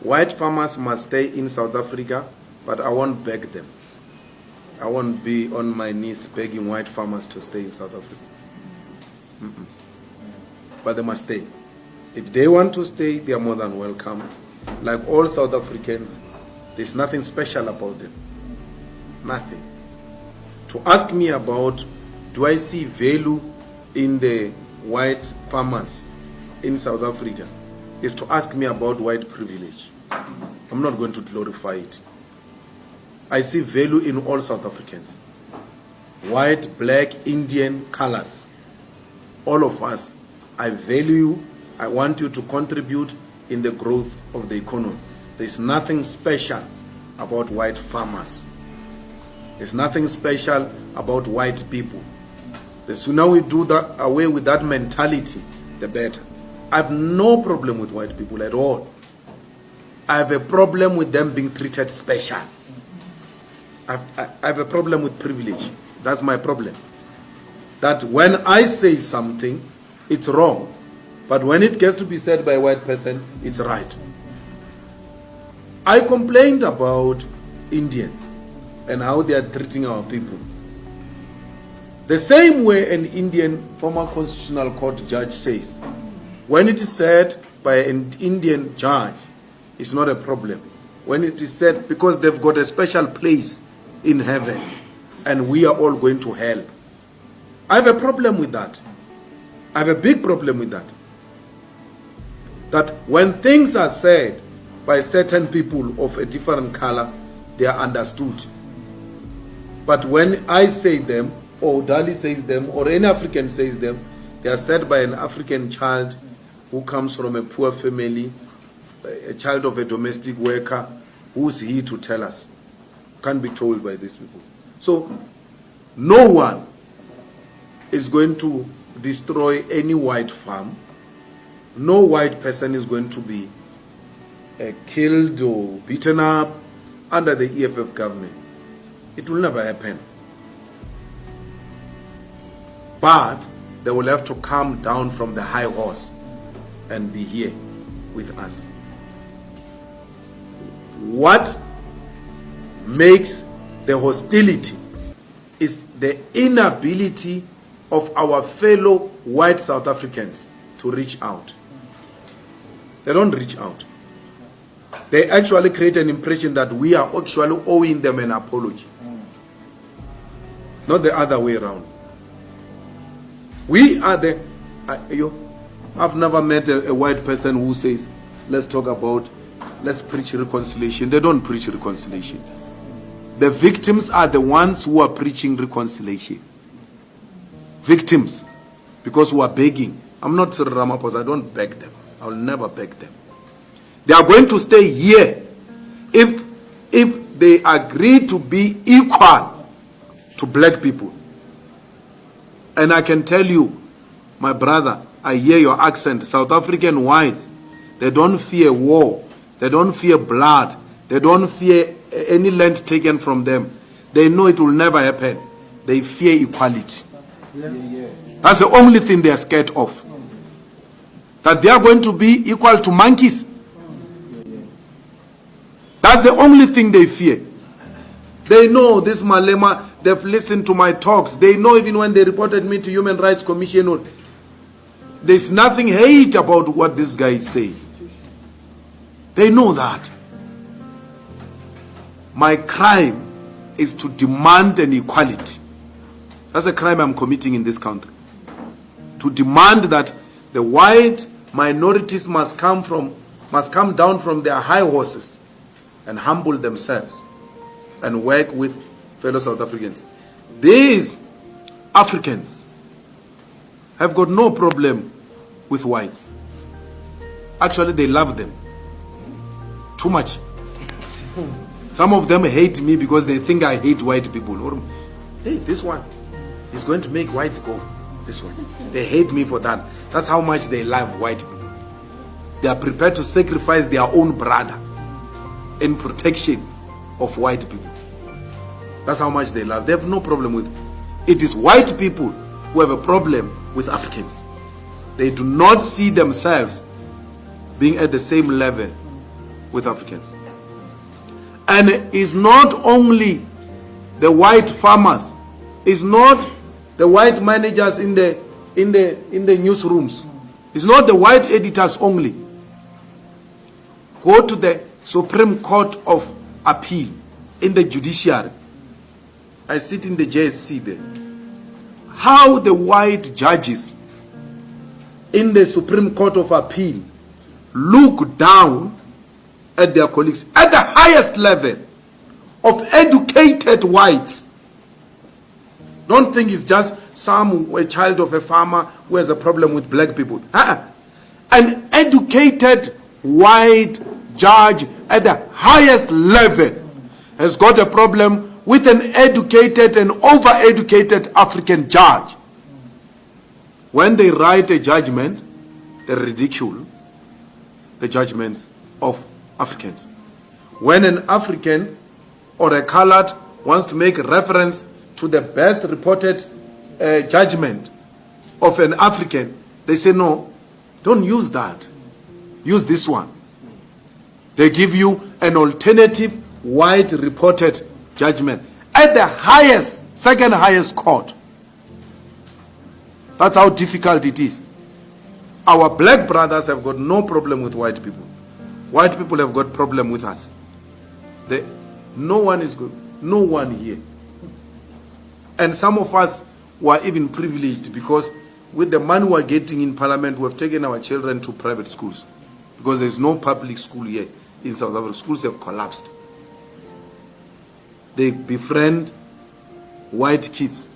White farmers must stay in South Africa, but I won't beg them. I won't be on my knees begging white farmers to stay in South Africa. But they must stay. If they want to stay, they are more than welcome. Like all South Africans, there's nothing special about them. Nothing. To ask me about, do I see value in the white farmers in South Africa, is to ask me about white privilege. I'm not going to glorify it. I see value in all South Africans. White, black, Indian, coloreds. All of us. I value you. I want you to contribute in the growth of the economy. There's nothing special about white farmers. There's nothing special about white people. The sooner we do that, away with that mentality, the better. I have no problem with white people at all. I have a problem with them being treated special. I have a problem with privilege. That's my problem. That when I say something, it's wrong. But when it gets to be said by a white person, it's right. I complained about Indians and how they are treating our people. The same way an Indian former constitutional court judge says, when it is said by an Indian judge, it's not a problem. When it is said, because they've got a special place in heaven and we are all going to hell. I have a problem with that. I have a big problem with that. That when things are said by certain people of a different color, they are understood. But when I say them, or Dali says them, or any African says them, they are said by an African child who comes from a poor family, a child of a domestic worker. Who's he to tell us? Can't be told by these people. So, no one is going to destroy any white farm. No white person is going to be killed or beaten up under the EFF government. It will never happen. But they will have to come down from the high horse and be here with us. What makes the hostility is the inability of our fellow white South Africans to reach out. They don't reach out. They actually create an impression that we are actually owing them an apology. Not the other way around. We are the... I've never met a white person who says, let's preach reconciliation. They don't preach reconciliation. The victims are the ones who are preaching reconciliation. Victims. Because who are begging. I'm not Cyril Ramaphosa, I don't beg them. I will never beg them. They are going to stay here if they agree to be equal to black people. And I can tell you, my brother, I hear your accent. South African whites, they don't fear war. They don't fear blood. They don't fear any land taken from them. They know it will never happen. They fear equality. That's the only thing they are scared of. That they are going to be equal to monkeys. That's the only thing they fear. They know this Malema, they've listened to my talks. They know even when they reported me to Human Rights Commission, there's nothing hate about what this guy is saying. They know that. My crime is to demand an equality. That's a crime I'm committing in this country. To demand that the white minorities must come down from their high horses and humble themselves and work with fellow South Africans. These Africans have got no problem with whites. Actually, they love them too much. Some of them hate me because they think I hate white people. Or, hey, this one is going to make whites go. This one. They hate me for that. That's how much they love white people. They are prepared to sacrifice their own brother in protection of white people. That's how much they love. They have no problem with it. It is white people who have a problem with Africans. They do not see themselves being at the same level with Africans. And it's not only the white farmers, it's not the white managers in the newsrooms, it's not the white editors only. Go to the Supreme Court of Appeal in the judiciary. I sit in the JSC there. How the white judges in the Supreme Court of Appeal look down at their colleagues at the highest level of educated whites. Don't think it's just a child of a farmer who has a problem with black people. An educated white judge at the highest level has got a problem with an educated and over-educated African judge. When they write a judgment, they ridicule the judgments of Africans. When an African or a colored wants to make reference to the best reported judgment of an African, they say, no, don't use that. Use this one. They give you an alternative white reported judgment at the highest, second highest court. That's how difficult it is. Our black brothers have got no problem with white people. White people have got problem with us. No one is good. No one here. And some of us were even privileged because with the money we're getting in parliament, we have taken our children to private schools. Because there's no public school here in South Africa. Schools have collapsed. They befriend white kids.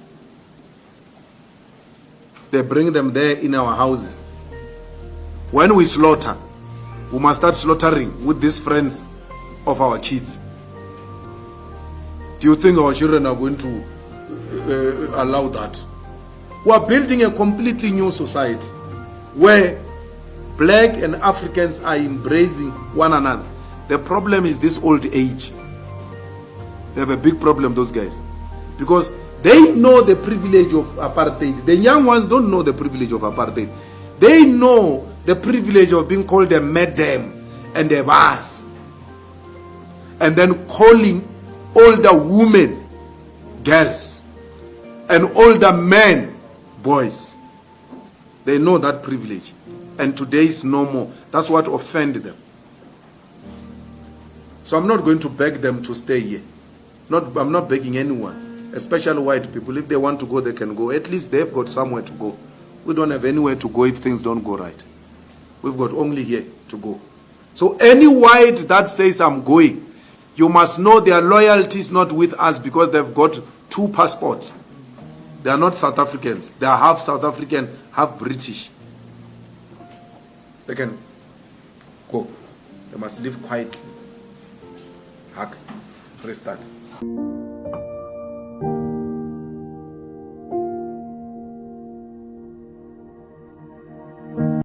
They bring them there in our houses. When we slaughter, we must start slaughtering with these friends of our kids. Do you think our children are going to allow that? We are building a completely new society where black and Africans are embracing one another. The problem is this old age. They have a big problem, those guys. Because they know the privilege of apartheid. The young ones don't know the privilege of apartheid. They know the privilege of being called a madam and a boss. And then calling older women girls and older men boys. They know that privilege. And today is no more. That's what offended them. So I'm not going to beg them to stay here. I'm not begging anyone, especially white people. If they want to go, they can go. At least they've got somewhere to go. We don't have anywhere to go if things don't go right. We've got only here to go. So any white that says I'm going, you must know their loyalty is not with us because they've got 2 passports. They are not South Africans. They are half South African, half British. They can go. They must live quietly. Hack. Restart.